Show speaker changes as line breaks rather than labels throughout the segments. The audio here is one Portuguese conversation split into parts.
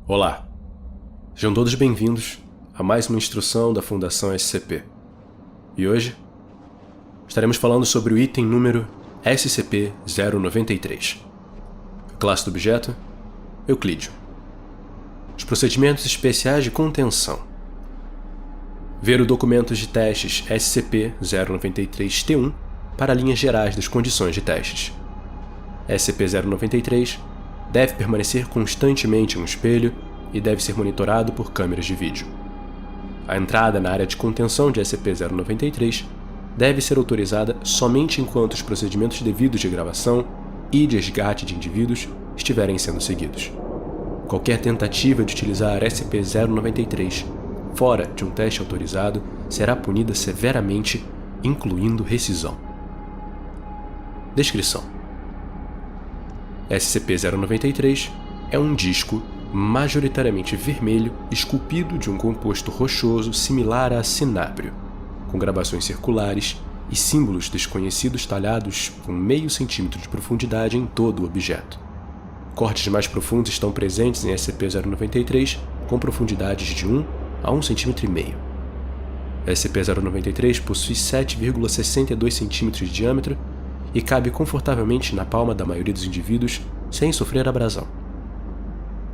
Olá, sejam todos bem-vindos a mais uma instrução da Fundação SCP. E hoje estaremos falando sobre o item número SCP-093. A classe do objeto, Euclídeo. Os procedimentos especiais de contenção. Ver o documento de testes SCP-093-T1 para linhas gerais das condições de testes. SCP-093 deve permanecer constantemente em um espelho e deve ser monitorado por câmeras de vídeo. A entrada na área de contenção de SCP-093 deve ser autorizada somente enquanto os procedimentos devidos de gravação e de resgate de indivíduos estiverem sendo seguidos. Qualquer tentativa de utilizar SCP-093 fora de um teste autorizado será punida severamente, incluindo rescisão. Descrição: SCP-093 é um disco majoritariamente vermelho esculpido de um composto rochoso similar a cinábrio, com gravações circulares e símbolos desconhecidos talhados com meio centímetro de profundidade em todo o objeto. Cortes mais profundos estão presentes em SCP-093 com profundidades de 1 a 1,5 cm. SCP-093 possui 7,62 cm de diâmetro e cabe confortavelmente na palma da maioria dos indivíduos sem sofrer abrasão.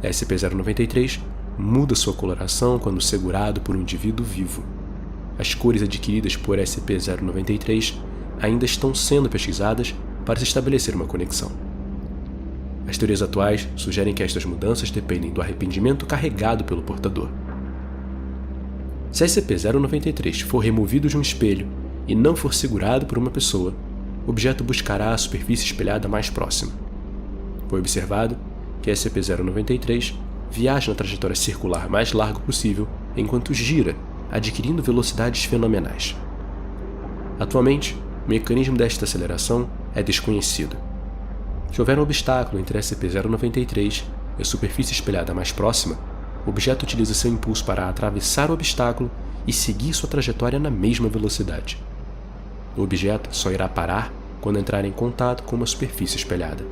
SCP-093 muda sua coloração quando segurado por um indivíduo vivo. As cores adquiridas por SCP-093 ainda estão sendo pesquisadas para se estabelecer uma conexão. As teorias atuais sugerem que estas mudanças dependem do arrependimento carregado pelo portador. Se SCP-093 for removido de um espelho e não for segurado por uma pessoa, o objeto buscará a superfície espelhada mais próxima. Foi observado que SCP-093 viaja na trajetória circular mais larga possível enquanto gira, adquirindo velocidades fenomenais. Atualmente, o mecanismo desta aceleração é desconhecido. Se houver um obstáculo entre SCP-093 e a superfície espelhada mais próxima, o objeto utiliza seu impulso para atravessar o obstáculo e seguir sua trajetória na mesma velocidade. O objeto só irá parar quando entrar em contato com uma superfície espelhada.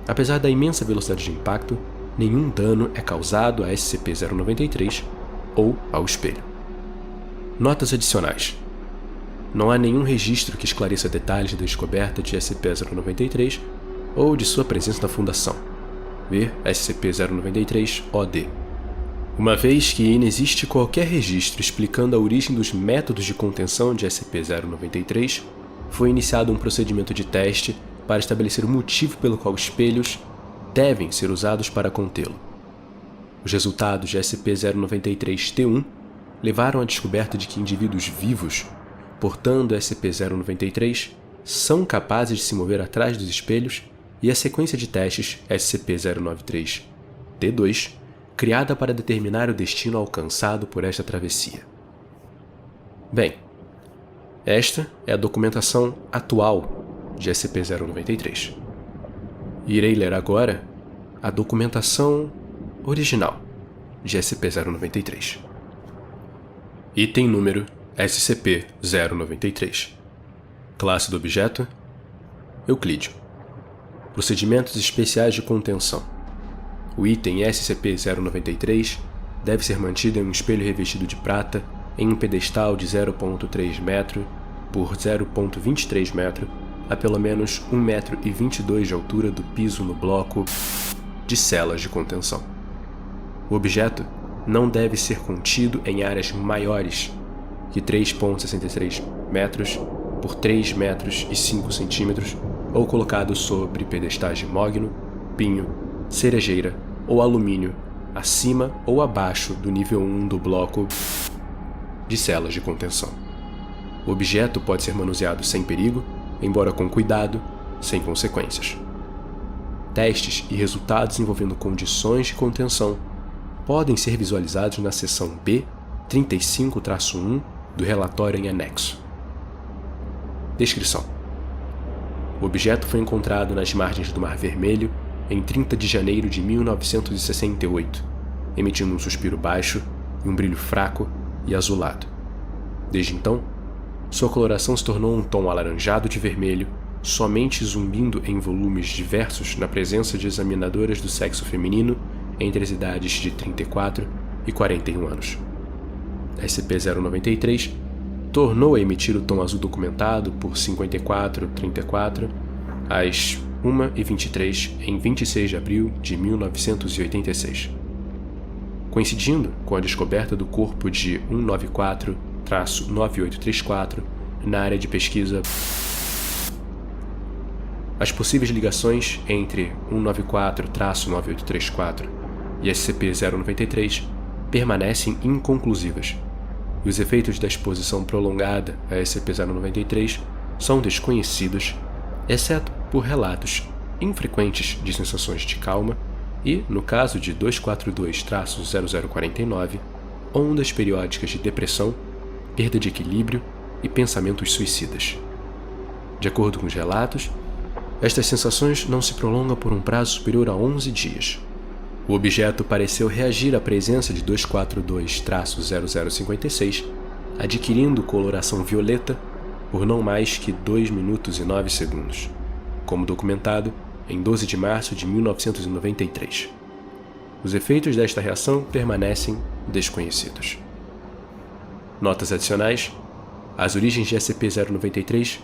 Apesar da imensa velocidade de impacto, nenhum dano é causado a SCP-093 ou ao espelho. Notas adicionais. Não há nenhum registro que esclareça detalhes da descoberta de SCP-093 ou de sua presença na Fundação. Ver SCP-093-OD. Uma vez que inexiste qualquer registro explicando a origem dos métodos de contenção de SCP-093, foi iniciado um procedimento de teste para estabelecer o motivo pelo qual espelhos devem ser usados para contê-lo. Os resultados de SCP-093-T1 levaram à descoberta de que indivíduos vivos, portando SCP-093, são capazes de se mover atrás dos espelhos, e a sequência de testes SCP-093-T2 criada para determinar o destino alcançado por esta travessia. Bem, esta é a documentação atual de SCP-093. Irei ler agora a documentação original de SCP-093. Item número SCP-093. Classe do objeto, Euclídeo. Procedimentos especiais de contenção. O item SCP-093 deve ser mantido em um espelho revestido de prata em um pedestal de 0,3 metro por 0,23 metro a pelo menos 1,22 m de altura do piso no bloco de celas de contenção. O objeto não deve ser contido em áreas maiores que 3,63 metros por 3 metros e 5 centímetros ou colocado sobre pedestais de mogno, pinho, cerejeira ou alumínio acima ou abaixo do nível 1 do bloco de celas de contenção. O objeto pode ser manuseado sem perigo, embora com cuidado, sem consequências. Testes e resultados envolvendo condições de contenção podem ser visualizados na seção B 35-1 do relatório em anexo. Descrição: o objeto foi encontrado nas margens do Mar Vermelho em 30 de janeiro de 1968, emitindo um suspiro baixo e um brilho fraco e azulado. Desde então, sua coloração se tornou um tom alaranjado de vermelho, somente zumbindo em volumes diversos na presença de examinadoras do sexo feminino entre as idades de 34 e 41 anos. SCP-093 tornou a emitir o tom azul documentado por 5434 às 1h23 em 26 de abril de 1986. Coincidindo com a descoberta do corpo de 194-9834 na área de pesquisa. As possíveis ligações entre 194-9834 e SCP-093 permanecem inconclusivas, e os efeitos da exposição prolongada a SCP-093 são desconhecidos, exceto por relatos infrequentes de sensações de calma e, no caso de 242-0049, ondas periódicas de depressão, perda de equilíbrio e pensamentos suicidas. De acordo com os relatos, estas sensações não se prolongam por um prazo superior a 11 dias. O objeto pareceu reagir à presença de 242-0056, adquirindo coloração violeta por não mais que 2 minutos e 9 segundos, como documentado em 12 de março de 1993. Os efeitos desta reação permanecem desconhecidos. Notas adicionais: as origens de SCP-093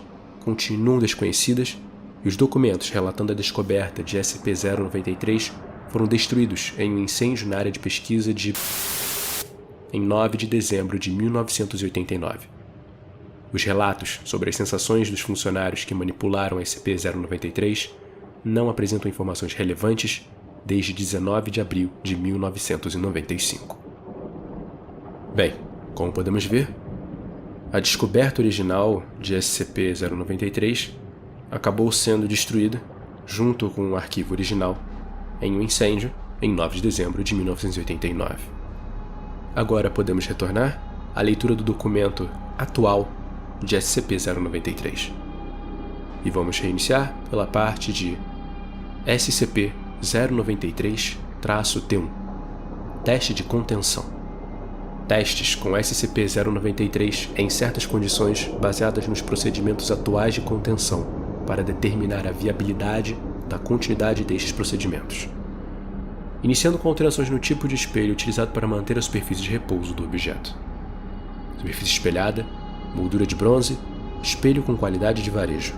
continuam desconhecidas e os documentos relatando a descoberta de SCP-093 foram destruídos em um incêndio na área de pesquisa em 9 de dezembro de 1989. Os relatos sobre as sensações dos funcionários que manipularam SCP-093 não apresentam informações relevantes desde 19 de abril de 1995. Bem, como podemos ver, a descoberta original de SCP-093 acabou sendo destruída junto com o arquivo original em um incêndio em 9 de dezembro de 1989. Agora podemos retornar à leitura do documento atual de SCP-093. E vamos reiniciar pela parte de SCP-093-T1 Teste de contenção. Testes com SCP-093 em certas condições baseadas nos procedimentos atuais de contenção para determinar a viabilidade da continuidade destes procedimentos. Iniciando com alterações no tipo de espelho utilizado para manter a superfície de repouso do objeto. Superfície espelhada, moldura de bronze, espelho com qualidade de varejo.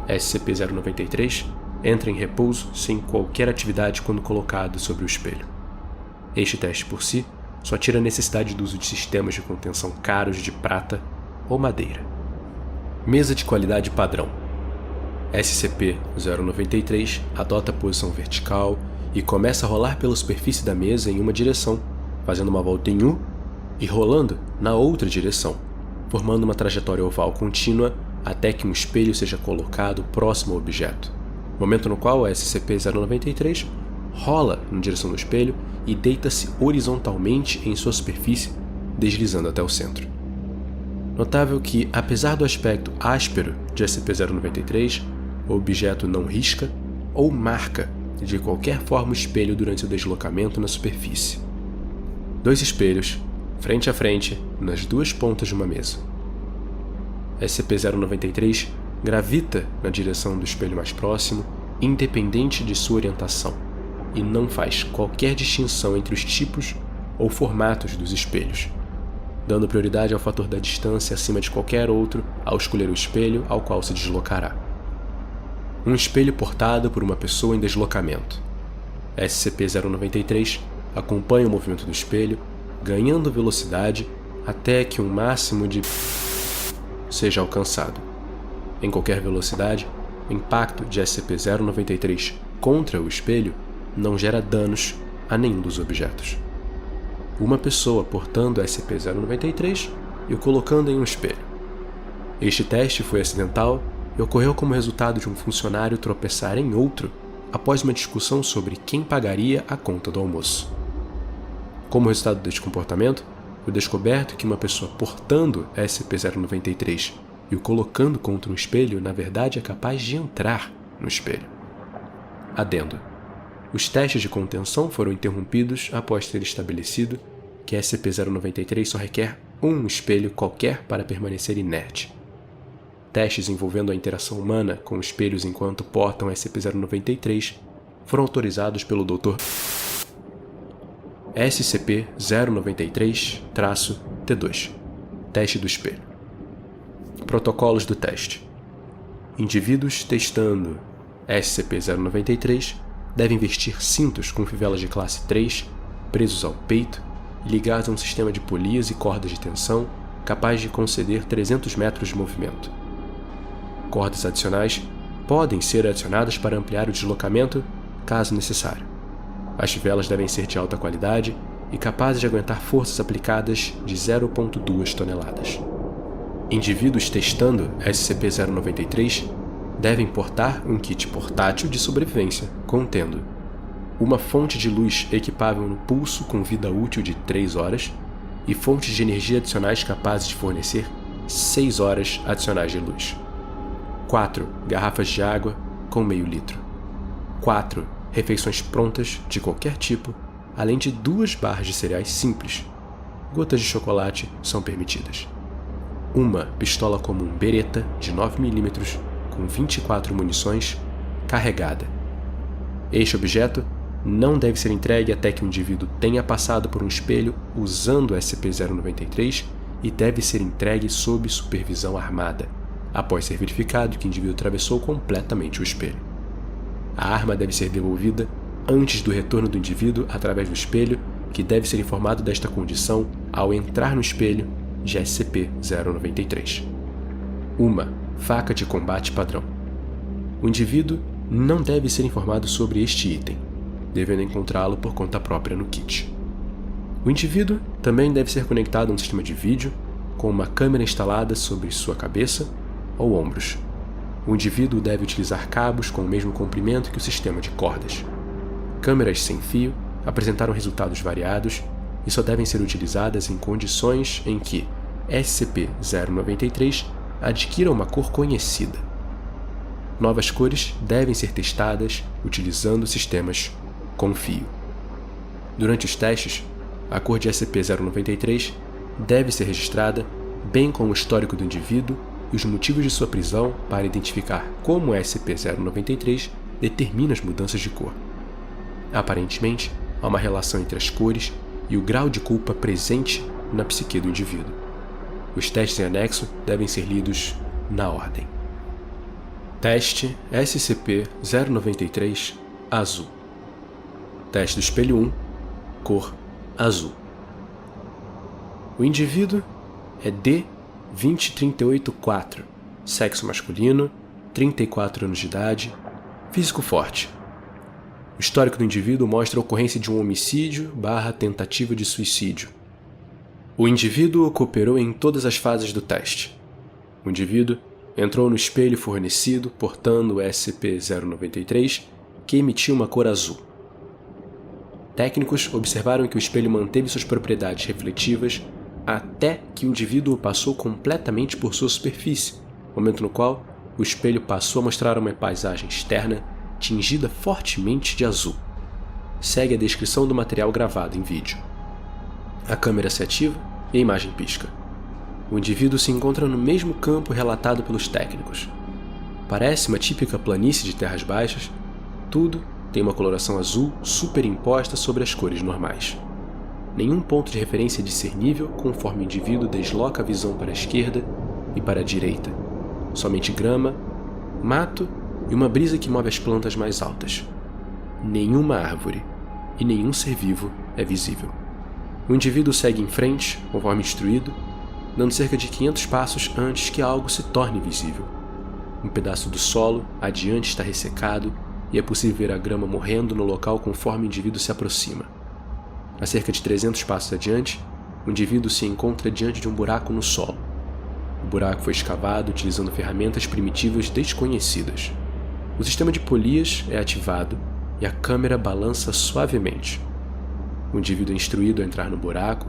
SCP-093 entra em repouso sem qualquer atividade quando colocado sobre o espelho. Este teste por si só tira a necessidade do uso de sistemas de contenção caros de prata ou madeira. Mesa de qualidade padrão. SCP-093 adota a posição vertical e começa a rolar pela superfície da mesa em uma direção, fazendo uma volta em U e rolando na outra direção, formando uma trajetória oval contínua até que um espelho seja colocado próximo ao objeto, momento no qual a SCP-093 rola na direção do espelho e deita-se horizontalmente em sua superfície, deslizando até o centro. Notável que, apesar do aspecto áspero de SCP-093, o objeto não risca ou marca de qualquer forma o espelho durante seu deslocamento na superfície. 2 espelhos, frente a frente, nas duas pontas de uma mesa. SCP-093 gravita na direção do espelho mais próximo, independente de sua orientação, e não faz qualquer distinção entre os tipos ou formatos dos espelhos, dando prioridade ao fator da distância acima de qualquer outro ao escolher o espelho ao qual se deslocará. Um espelho portado por uma pessoa em deslocamento. SCP-093 acompanha o movimento do espelho, ganhando velocidade até que um máximo de seja alcançado. Em qualquer velocidade, o impacto de SCP-093 contra o espelho não gera danos a nenhum dos objetos. Uma pessoa portando SCP-093 e o colocando em um espelho. Este teste foi acidental e ocorreu como resultado de um funcionário tropeçar em outro após uma discussão sobre quem pagaria a conta do almoço. Como resultado deste comportamento, foi descoberto que uma pessoa portando SCP-093 e o colocando contra um espelho, na verdade, é capaz de entrar no espelho. Adendo. Os testes de contenção foram interrompidos após ter estabelecido que SCP-093 só requer um espelho qualquer para permanecer inerte. Testes envolvendo a interação humana com espelhos enquanto portam SCP-093 foram autorizados pelo Dr. SCP-093-T2 Teste do espelho. Protocolos do teste. Indivíduos testando SCP-093 devem vestir cintos com fivelas de classe 3 presos ao peito e ligados a um sistema de polias e cordas de tensão capaz de conceder 300 metros de movimento. Cordas adicionais podem ser adicionadas para ampliar o deslocamento, caso necessário. As fivelas devem ser de alta qualidade e capazes de aguentar forças aplicadas de 0,2 toneladas. Indivíduos testando SCP-093 devem portar um kit portátil de sobrevivência contendo uma fonte de luz equipável no pulso com vida útil de 3 horas e fontes de energia adicionais capazes de fornecer 6 horas adicionais de luz. 4 garrafas de água com meio litro. 4 refeições prontas de qualquer tipo, além de 2 barras de cereais simples. Gotas de chocolate são permitidas. Uma pistola comum Beretta de 9mm com 24 munições carregada. Este objeto não deve ser entregue até que o indivíduo tenha passado por um espelho usando o SCP-093 e deve ser entregue sob supervisão armada, após ser verificado que o indivíduo atravessou completamente o espelho. A arma deve ser devolvida antes do retorno do indivíduo através do espelho, que deve ser informado desta condição ao entrar no espelho de SCP-093. Uma faca de combate padrão. O indivíduo não deve ser informado sobre este item, devendo encontrá-lo por conta própria no kit. O indivíduo também deve ser conectado a um sistema de vídeo com uma câmera instalada sobre sua cabeça ou ombros. O indivíduo deve utilizar cabos com o mesmo comprimento que o sistema de cordas. Câmeras sem fio apresentaram resultados variados e só devem ser utilizadas em condições em que SCP-093 adquira uma cor conhecida. Novas cores devem ser testadas utilizando sistemas com fio. Durante os testes, a cor de SCP-093 deve ser registrada, bem como o histórico do indivíduo e os motivos de sua prisão para identificar como o SCP-093 determina as mudanças de cor. Aparentemente, há uma relação entre as cores e o grau de culpa presente na psique do indivíduo. Os testes em anexo devem ser lidos na ordem. Teste SCP-093 azul. Teste do espelho 1, cor azul. O indivíduo é D-20384, sexo masculino, 34 anos de idade, físico forte. O histórico do indivíduo mostra a ocorrência de um homicídio/tentativa de suicídio. O indivíduo cooperou em todas as fases do teste. O indivíduo entrou no espelho fornecido portando o SCP-093, que emitia uma cor azul. Técnicos observaram que o espelho manteve suas propriedades refletivas até que o indivíduo passou completamente por sua superfície, momento no qual o espelho passou a mostrar uma paisagem externa tingida fortemente de azul. Segue a descrição do material gravado em vídeo. A câmera se ativa e a imagem pisca. O indivíduo se encontra no mesmo campo relatado pelos técnicos. Parece uma típica planície de terras baixas, tudo tem uma coloração azul superimposta sobre as cores normais. Nenhum ponto de referência é discernível conforme o indivíduo desloca a visão para a esquerda e para a direita. Somente grama, mato e uma brisa que move as plantas mais altas. Nenhuma árvore e nenhum ser vivo é visível. O indivíduo segue em frente, conforme instruído, dando cerca de 500 passos antes que algo se torne visível. Um pedaço do solo adiante está ressecado e é possível ver a grama morrendo no local conforme o indivíduo se aproxima. A cerca de 300 passos adiante, o indivíduo se encontra diante de um buraco no solo. O buraco foi escavado utilizando ferramentas primitivas desconhecidas. O sistema de polias é ativado e a câmera balança suavemente. O indivíduo é instruído a entrar no buraco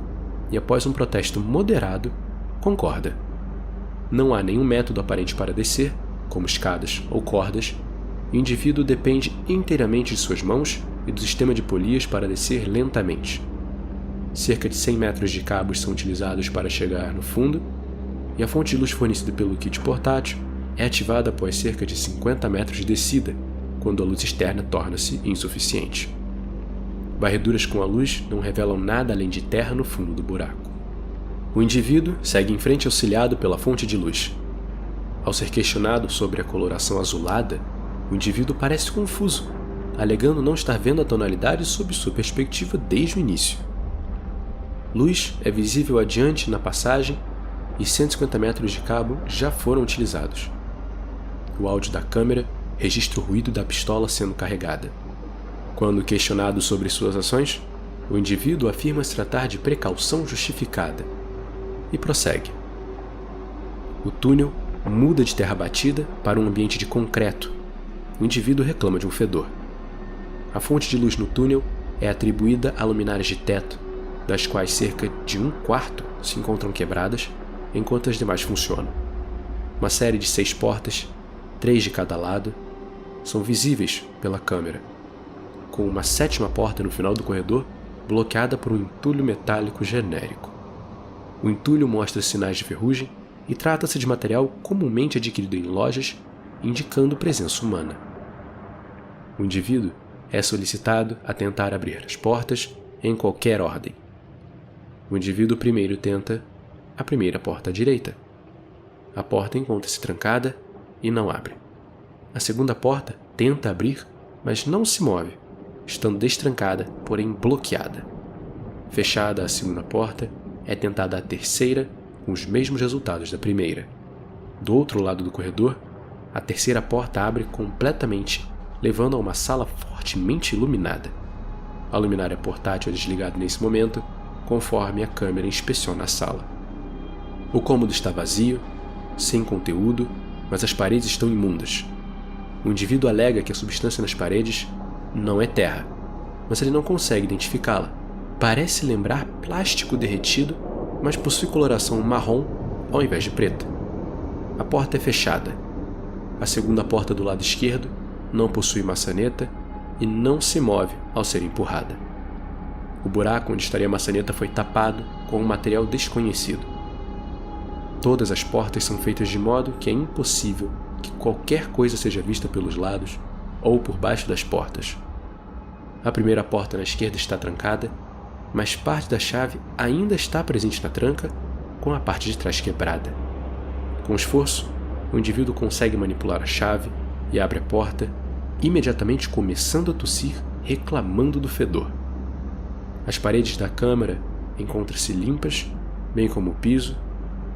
e, após um protesto moderado, concorda. Não há nenhum método aparente para descer, como escadas ou cordas, e o indivíduo depende inteiramente de suas mãos e do sistema de polias para descer lentamente. Cerca de 100 metros de cabos são utilizados para chegar no fundo, e a fonte de luz fornecida pelo kit portátil é ativada após cerca de 50 metros de descida, quando a luz externa torna-se insuficiente. Varreduras com a luz não revelam nada além de terra no fundo do buraco. O indivíduo segue em frente auxiliado pela fonte de luz. Ao ser questionado sobre a coloração azulada, o indivíduo parece confuso, alegando não estar vendo a tonalidade sob sua perspectiva desde o início. Luz é visível adiante na passagem e 150 metros de cabo já foram utilizados. O áudio da câmera registra o ruído da pistola sendo carregada. Quando questionado sobre suas ações, o indivíduo afirma se tratar de precaução justificada e prossegue. O túnel muda de terra batida para um ambiente de concreto. O indivíduo reclama de um fedor. A fonte de luz no túnel é atribuída a luminárias de teto, das quais cerca de 1/4 se encontram quebradas, enquanto as demais funcionam. Uma série de 6 portas, 3 de cada lado, são visíveis pela câmera, com uma 7ª porta no final do corredor bloqueada por um entulho metálico genérico. O entulho mostra sinais de ferrugem e trata-se de material comumente adquirido em lojas, indicando presença humana. O indivíduo é solicitado a tentar abrir as portas em qualquer ordem. O indivíduo primeiro tenta a primeira porta à direita. A porta encontra-se trancada e não abre. A segunda porta tenta abrir, mas não se move, estando destrancada, porém bloqueada. Fechada a segunda porta, é tentada a terceira, com os mesmos resultados da primeira. Do outro lado do corredor, a terceira porta abre completamente, levando a uma sala fortemente iluminada. A luminária portátil é desligada nesse momento, conforme a câmera inspeciona a sala. O cômodo está vazio, sem conteúdo, mas as paredes estão imundas. O indivíduo alega que a substância nas paredes não é terra, mas ele não consegue identificá-la. Parece lembrar plástico derretido, mas possui coloração marrom ao invés de preta. A porta é fechada. A segunda porta do lado esquerdo não possui maçaneta e não se move ao ser empurrada. O buraco onde estaria a maçaneta foi tapado com um material desconhecido. Todas as portas são feitas de modo que é impossível que qualquer coisa seja vista pelos lados ou por baixo das portas. A primeira porta na esquerda está trancada, mas parte da chave ainda está presente na tranca, com a parte de trás quebrada. Com esforço, o indivíduo consegue manipular a chave e abre a porta, imediatamente começando a tossir, reclamando do fedor. As paredes da câmara encontram-se limpas, bem como o piso.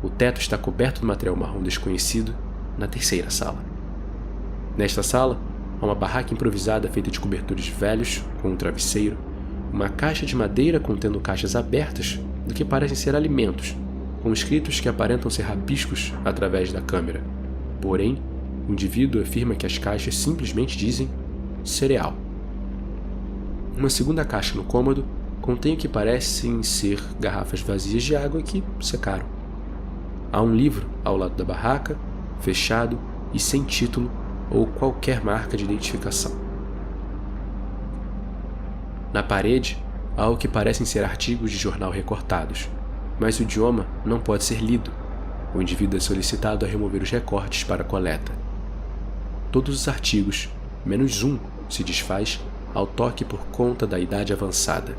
O teto está coberto de material marrom desconhecido na terceira sala. Nesta sala, há uma barraca improvisada feita de cobertores velhos com um travesseiro, uma caixa de madeira contendo caixas abertas do que parecem ser alimentos, com escritos que aparentam ser rabiscos através da câmera. Porém, o indivíduo afirma que as caixas simplesmente dizem cereal. Uma segunda caixa no cômodo contém o que parecem ser garrafas vazias de água que secaram. Há um livro ao lado da barraca, fechado e sem título ou qualquer marca de identificação. Na parede, há o que parecem ser artigos de jornal recortados, mas o idioma não pode ser lido. O indivíduo é solicitado a remover os recortes para a coleta. Todos os artigos, menos um, se desfaz ao toque por conta da idade avançada.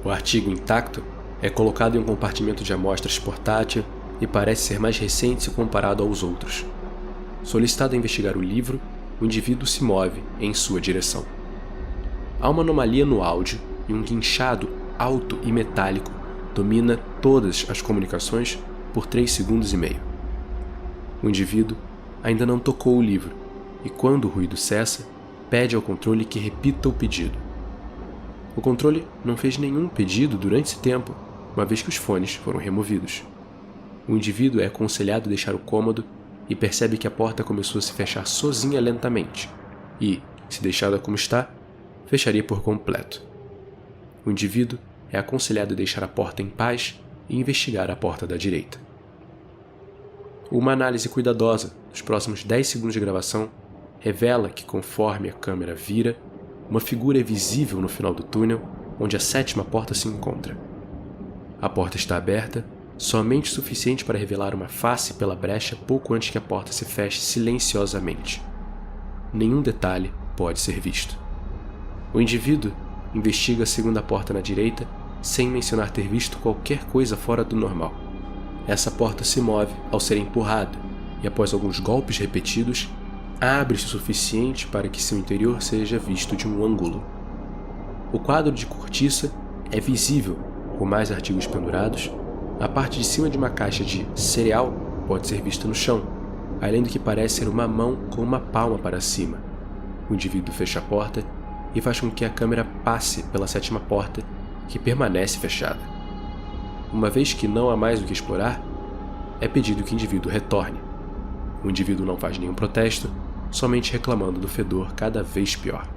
O artigo intacto é colocado em um compartimento de amostras portátil e parece ser mais recente se comparado aos outros. Solicitado a investigar o livro, o indivíduo se move em sua direção. Há uma anomalia no áudio e um guinchado alto e metálico domina todas as comunicações por 3 segundos e meio. O indivíduo ainda não tocou o livro e, quando o ruído cessa, pede ao controle que repita o pedido. O controle não fez nenhum pedido durante esse tempo, uma vez que os fones foram removidos. O indivíduo é aconselhado a deixar o cômodo e percebe que a porta começou a se fechar sozinha lentamente e, se deixada como está, fecharia por completo. O indivíduo é aconselhado a deixar a porta em paz e investigar a porta da direita. Uma análise cuidadosa dos próximos 10 segundos de gravação revela que, conforme a câmera vira, uma figura é visível no final do túnel, onde a 7ª porta se encontra. A porta está aberta, somente o suficiente para revelar uma face pela brecha pouco antes que a porta se feche silenciosamente. Nenhum detalhe pode ser visto. O indivíduo investiga a segunda porta na direita, sem mencionar ter visto qualquer coisa fora do normal. Essa porta se move ao ser empurrada, e após alguns golpes repetidos, abre-se o suficiente para que seu interior seja visto de um ângulo. O quadro de cortiça é visível, com mais artigos pendurados. A parte de cima de uma caixa de cereal pode ser vista no chão, além do que parece ser uma mão com uma palma para cima. O indivíduo fecha a porta e faz com que a câmera passe pela sétima porta, que permanece fechada. Uma vez que não há mais o que explorar, é pedido que o indivíduo retorne. O indivíduo não faz nenhum protesto, somente reclamando do fedor cada vez pior.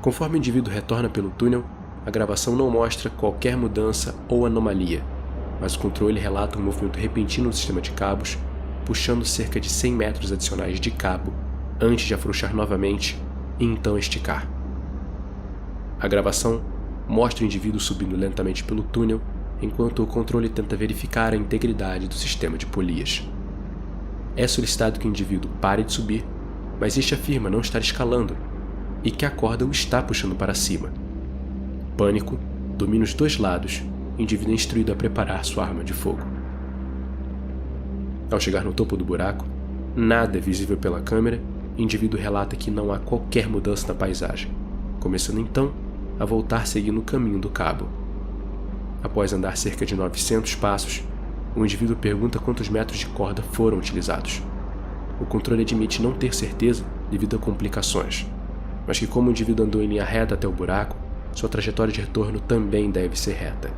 Conforme o indivíduo retorna pelo túnel, a gravação não mostra qualquer mudança ou anomalia, mas o controle relata um movimento repentino do sistema de cabos, puxando cerca de 100 metros adicionais de cabo, antes de afrouxar novamente e então esticar. A gravação mostra o indivíduo subindo lentamente pelo túnel, enquanto o controle tenta verificar a integridade do sistema de polias. É solicitado que o indivíduo pare de subir, mas este afirma não estar escalando e que a corda o está puxando para cima. Pânico domina os dois lados, e o indivíduo é instruído a preparar sua arma de fogo. Ao chegar no topo do buraco, nada é visível pela câmera e o indivíduo relata que não há qualquer mudança na paisagem, começando então a voltar seguindo o caminho do cabo. Após andar cerca de 900 passos, o indivíduo pergunta quantos metros de corda foram utilizados. O controle admite não ter certeza devido a complicações, mas que como o indivíduo andou em linha reta até o buraco, sua trajetória de retorno também deve ser reta.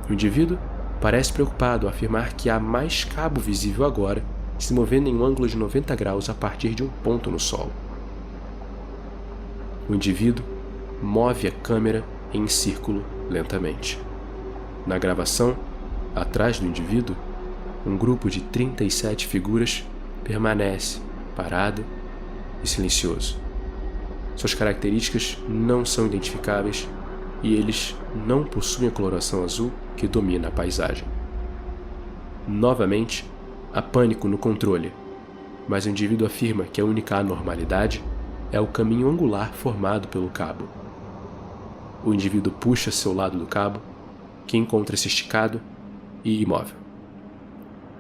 O indivíduo parece preocupado ao afirmar que há mais cabo visível agora, se movendo em um ângulo de 90 graus a partir de um ponto no solo. O indivíduo move a câmera em círculo lentamente. Na gravação, atrás do indivíduo, um grupo de 37 figuras permanece parado e silencioso. Suas características não são identificáveis e eles não possuem a coloração azul que domina a paisagem. Novamente, há pânico no controle, mas o indivíduo afirma que a única anormalidade é o caminho angular formado pelo cabo. O indivíduo puxa seu lado do cabo, que encontra-se esticado e imóvel.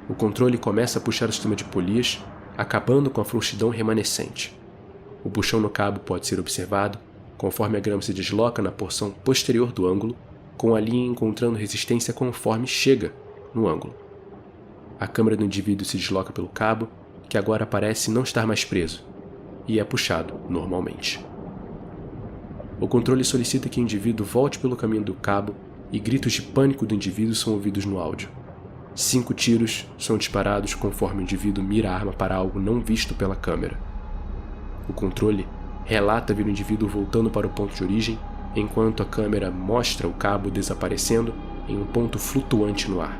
O controle começa a puxar o sistema de polias, acabando com a frouxidão remanescente. O puxão no cabo pode ser observado conforme a grama se desloca na porção posterior do ângulo, com a linha encontrando resistência conforme chega no ângulo. A câmera do indivíduo se desloca pelo cabo, que agora parece não estar mais preso, e é puxado normalmente. O controle solicita que o indivíduo volte pelo caminho do cabo e gritos de pânico do indivíduo são ouvidos no áudio. 5 tiros são disparados conforme o indivíduo mira a arma para algo não visto pela câmera. O controle relata ver o indivíduo voltando para o ponto de origem, enquanto a câmera mostra o cabo desaparecendo em um ponto flutuante no ar.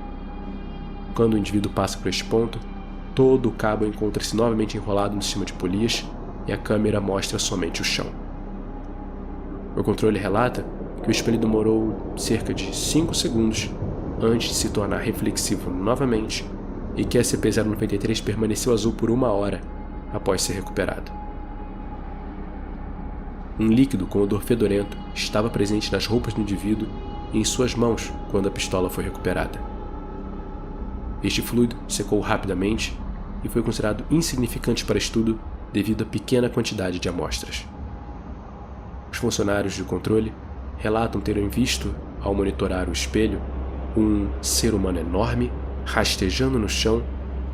Quando o indivíduo passa por este ponto, todo o cabo encontra-se novamente enrolado no sistema de polias e a câmera mostra somente o chão. O controle relata que o espelho demorou cerca de 5 segundos antes de se tornar reflexivo novamente e que a SCP-093 permaneceu azul por 1 hora após ser recuperado. Um líquido com odor fedorento estava presente nas roupas do indivíduo e em suas mãos quando a pistola foi recuperada. Este fluido secou rapidamente e foi considerado insignificante para estudo devido à pequena quantidade de amostras. Os funcionários do controle relatam terem visto, ao monitorar o espelho, um ser humano enorme, rastejando no chão,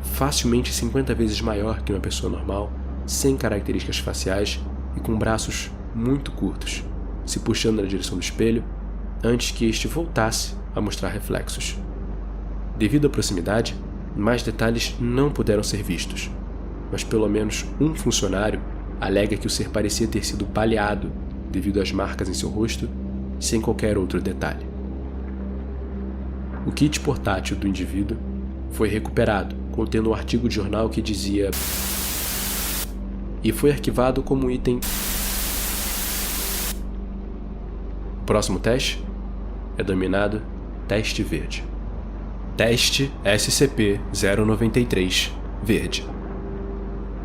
facilmente 50 vezes maior que uma pessoa normal, sem características faciais e com braços muito curtos, se puxando na direção do espelho, antes que este voltasse a mostrar reflexos. Devido à proximidade, mais detalhes não puderam ser vistos, mas pelo menos um funcionário alega que o ser parecia ter sido baleado devido às marcas em seu rosto, sem qualquer outro detalhe. O kit portátil do indivíduo foi recuperado, contendo um artigo de jornal que dizia e foi arquivado como item. O próximo teste é denominado Teste Verde. Teste SCP-093 Verde.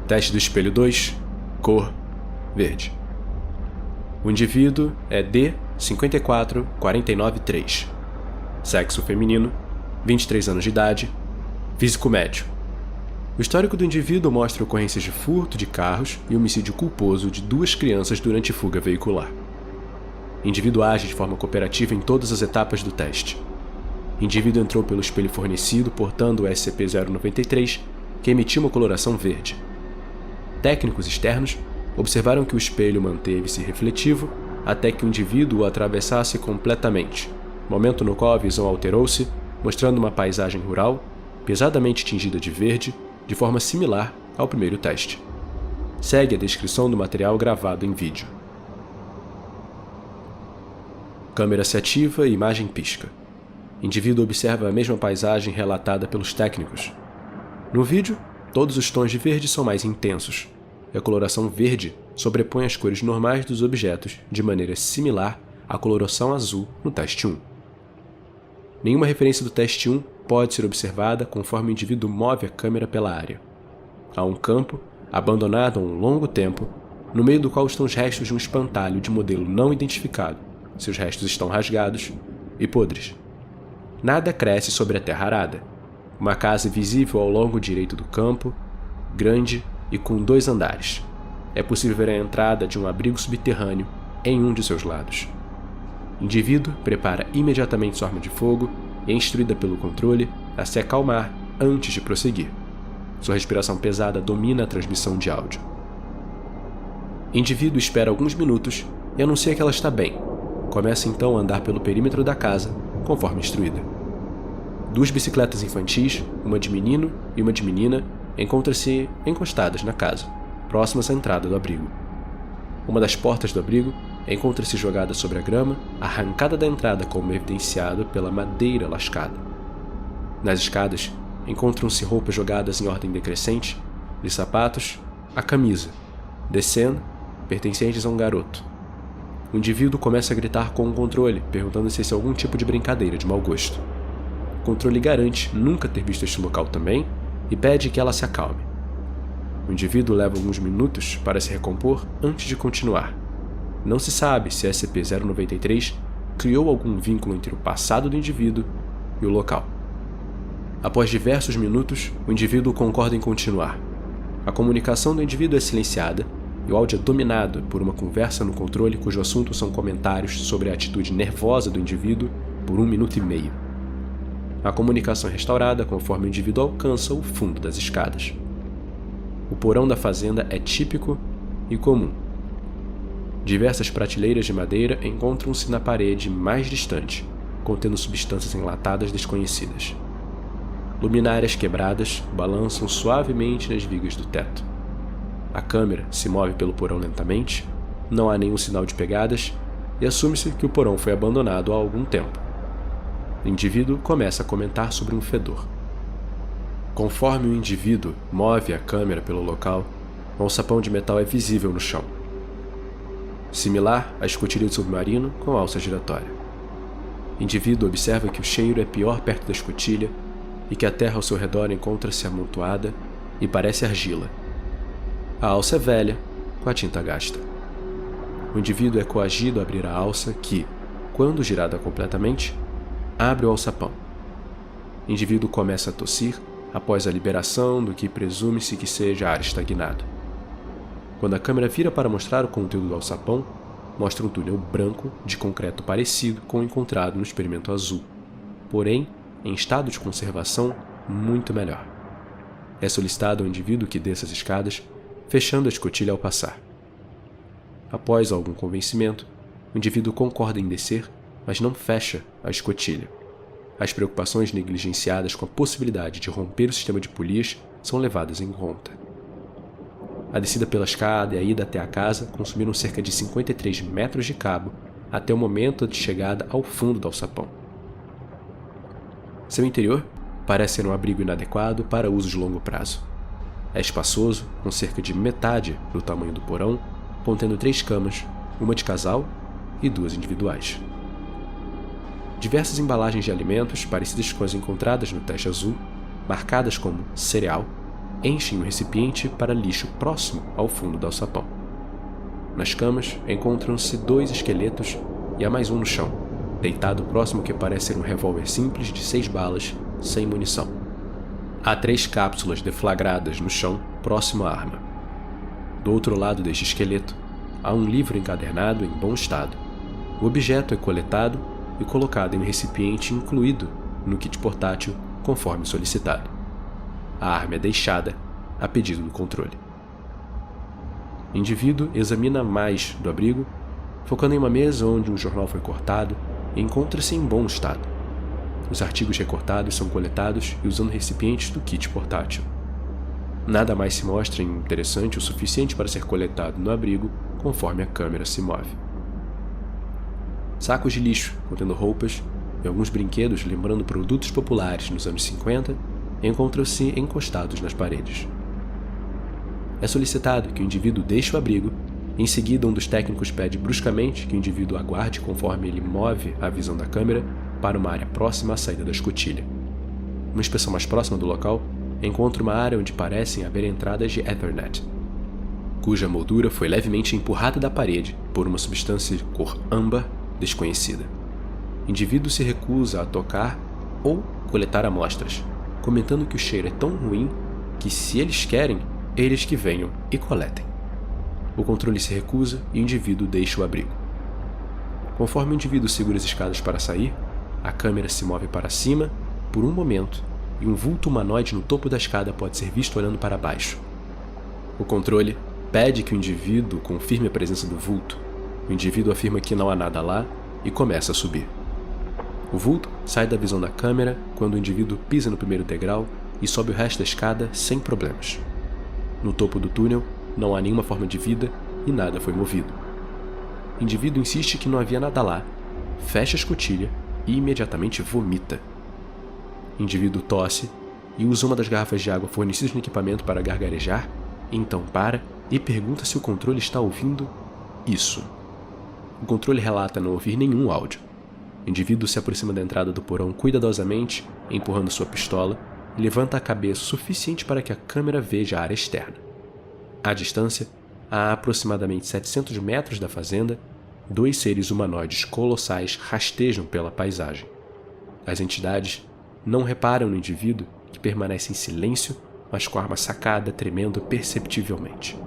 Teste do espelho 2, cor verde. O indivíduo é D54493. Sexo feminino, 23 anos de idade, físico médio. O histórico do indivíduo mostra ocorrências de furto de carros e homicídio culposo de 2 crianças durante fuga veicular. O indivíduo age de forma cooperativa em todas as etapas do teste. O indivíduo entrou pelo espelho fornecido portando o SCP-093, que emitiu uma coloração verde. Técnicos externos observaram que o espelho manteve-se refletivo até que o indivíduo o atravessasse completamente, momento no qual a visão alterou-se, mostrando uma paisagem rural, pesadamente tingida de verde, de forma similar ao primeiro teste. Segue a descrição do material gravado em vídeo. Câmera se ativa e imagem pisca. Indivíduo observa a mesma paisagem relatada pelos técnicos. No vídeo, todos os tons de verde são mais intensos, e a coloração verde sobrepõe as cores normais dos objetos de maneira similar à coloração azul no teste 1. Nenhuma referência do teste 1 pode ser observada conforme o indivíduo move a câmera pela área. Há um campo, abandonado há um longo tempo, no meio do qual estão os restos de um espantalho de modelo não identificado. Seus restos estão rasgados e podres. Nada cresce sobre a terra arada. Uma casa visível ao longo direito do campo, grande e com 2 andares. É possível ver a entrada de um abrigo subterrâneo em um de seus lados. O indivíduo prepara imediatamente sua arma de fogo e é instruída pelo controle a se acalmar antes de prosseguir. Sua respiração pesada domina a transmissão de áudio. O indivíduo espera alguns minutos e anuncia que ela está bem. Começa então a andar pelo perímetro da casa, conforme instruída. 2 bicicletas infantis, uma de menino e uma de menina, encontram-se encostadas na casa, próximas à entrada do abrigo. Uma das portas do abrigo encontra-se jogada sobre a grama, arrancada da entrada como evidenciado pela madeira lascada. Nas escadas, encontram-se roupas jogadas em ordem decrescente, de sapatos a camisa, descendo, pertencentes a um garoto. O indivíduo começa a gritar com o controle, perguntando se esse é algum tipo de brincadeira de mau gosto. O controle garante nunca ter visto este local também e pede que ela se acalme. O indivíduo leva alguns minutos para se recompor antes de continuar. Não se sabe se a SCP-093 criou algum vínculo entre o passado do indivíduo e o local. Após diversos minutos, o indivíduo concorda em continuar. A comunicação do indivíduo é silenciada e o áudio é dominado por uma conversa no controle cujo assunto são comentários sobre a atitude nervosa do indivíduo por 1 minuto e meio. A comunicação é restaurada conforme o indivíduo alcança o fundo das escadas. O porão da fazenda é típico e comum. Diversas prateleiras de madeira encontram-se na parede mais distante, contendo substâncias enlatadas desconhecidas. Luminárias quebradas balançam suavemente nas vigas do teto. A câmera se move pelo porão lentamente, não há nenhum sinal de pegadas e assume-se que o porão foi abandonado há algum tempo. O indivíduo começa a comentar sobre um fedor. Conforme o indivíduo move a câmera pelo local, um alçapão de metal é visível no chão, similar à escotilha de submarino com alça giratória. O indivíduo observa que o cheiro é pior perto da escotilha e que a terra ao seu redor encontra-se amontoada e parece argila. A alça é velha, com a tinta gasta. O indivíduo é coagido a abrir a alça que, quando girada completamente, abre o alçapão. O indivíduo começa a tossir após a liberação do que presume-se que seja ar estagnado. Quando a câmera vira para mostrar o conteúdo do alçapão, mostra um túnel branco de concreto parecido com o encontrado no experimento azul, porém em estado de conservação muito melhor. É solicitado ao indivíduo que desça as escadas, fechando a escotilha ao passar. Após algum convencimento, o indivíduo concorda em descer, mas não fecha a escotilha. As preocupações negligenciadas com a possibilidade de romper o sistema de polias são levadas em conta. A descida pela escada e a ida até a casa consumiram cerca de 53 metros de cabo até o momento de chegada ao fundo do alçapão. Seu interior parece ser um abrigo inadequado para uso de longo prazo. É espaçoso, com cerca de metade do tamanho do porão, contendo 3 camas, uma de casal e 2 individuais. Diversas embalagens de alimentos, parecidas com as encontradas no teste azul, marcadas como cereal, enchem um recipiente para lixo próximo ao fundo do alçapão. Nas camas, encontram-se 2 esqueletos e há mais um no chão, deitado próximo ao que parece ser um revólver simples de 6 balas, sem munição. Há 3 cápsulas deflagradas no chão, próximo à arma. Do outro lado deste esqueleto, há um livro encadernado em bom estado. O objeto é coletado e colocado em um recipiente incluído no kit portátil, conforme solicitado. A arma é deixada a pedido do controle. O indivíduo examina mais do abrigo, focando em uma mesa onde um jornal foi cortado e encontra-se em bom estado. Os artigos recortados são coletados e usando recipientes do kit portátil. Nada mais se mostra interessante o suficiente para ser coletado no abrigo conforme a câmera se move. Sacos de lixo contendo roupas e alguns brinquedos lembrando produtos populares nos anos 50 encontram-se encostados nas paredes. É solicitado que o indivíduo deixe o abrigo. Em seguida, um dos técnicos pede bruscamente que o indivíduo aguarde conforme ele move a visão da câmera para uma área próxima à saída da escotilha. Uma inspeção mais próxima do local encontra uma área onde parecem haver entradas de Ethernet, cuja moldura foi levemente empurrada da parede por uma substância de cor âmbar desconhecida. O indivíduo se recusa a tocar ou coletar amostras, comentando que o cheiro é tão ruim que, se eles querem, eles que venham e coletem. O controle se recusa e o indivíduo deixa o abrigo. Conforme o indivíduo segura as escadas para sair, a câmera se move para cima por um momento e um vulto humanoide no topo da escada pode ser visto olhando para baixo. O controle pede que o indivíduo confirme a presença do vulto. O indivíduo afirma que não há nada lá e começa a subir. O vulto sai da visão da câmera quando o indivíduo pisa no primeiro degrau e sobe o resto da escada sem problemas. No topo do túnel, não há nenhuma forma de vida e nada foi movido. O indivíduo insiste que não havia nada lá, fecha a escotilha e imediatamente vomita. O indivíduo tosse e usa uma das garrafas de água fornecidas no equipamento para gargarejar, então para e pergunta se o controle está ouvindo isso. O controle relata não ouvir nenhum áudio. O indivíduo se aproxima da entrada do porão cuidadosamente, empurrando sua pistola, e levanta a cabeça o suficiente para que a câmera veja a área externa. À distância, a aproximadamente 700 metros da fazenda, 2 seres humanoides colossais rastejam pela paisagem. As entidades não reparam no indivíduo, que permanece em silêncio, mas com a arma sacada tremendo perceptivelmente.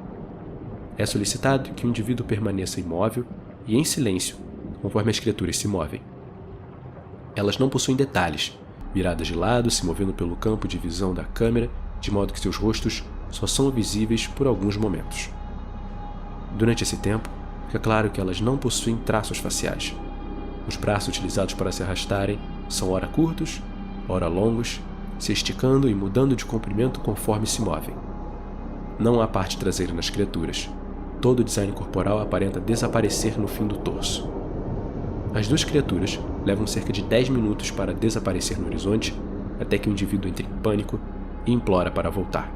É solicitado que o indivíduo permaneça imóvel e em silêncio, conforme as criaturas se movem. Elas não possuem detalhes, viradas de lado, se movendo pelo campo de visão da câmera, de modo que seus rostos só são visíveis por alguns momentos. Durante esse tempo, fica claro que elas não possuem traços faciais. Os braços utilizados para se arrastarem são ora curtos, ora longos, se esticando e mudando de comprimento conforme se movem. Não há parte traseira nas criaturas. Todo o design corporal aparenta desaparecer no fim do torso. As 2 criaturas levam cerca de 10 minutos para desaparecer no horizonte, até que o indivíduo entre em pânico e implora para voltar.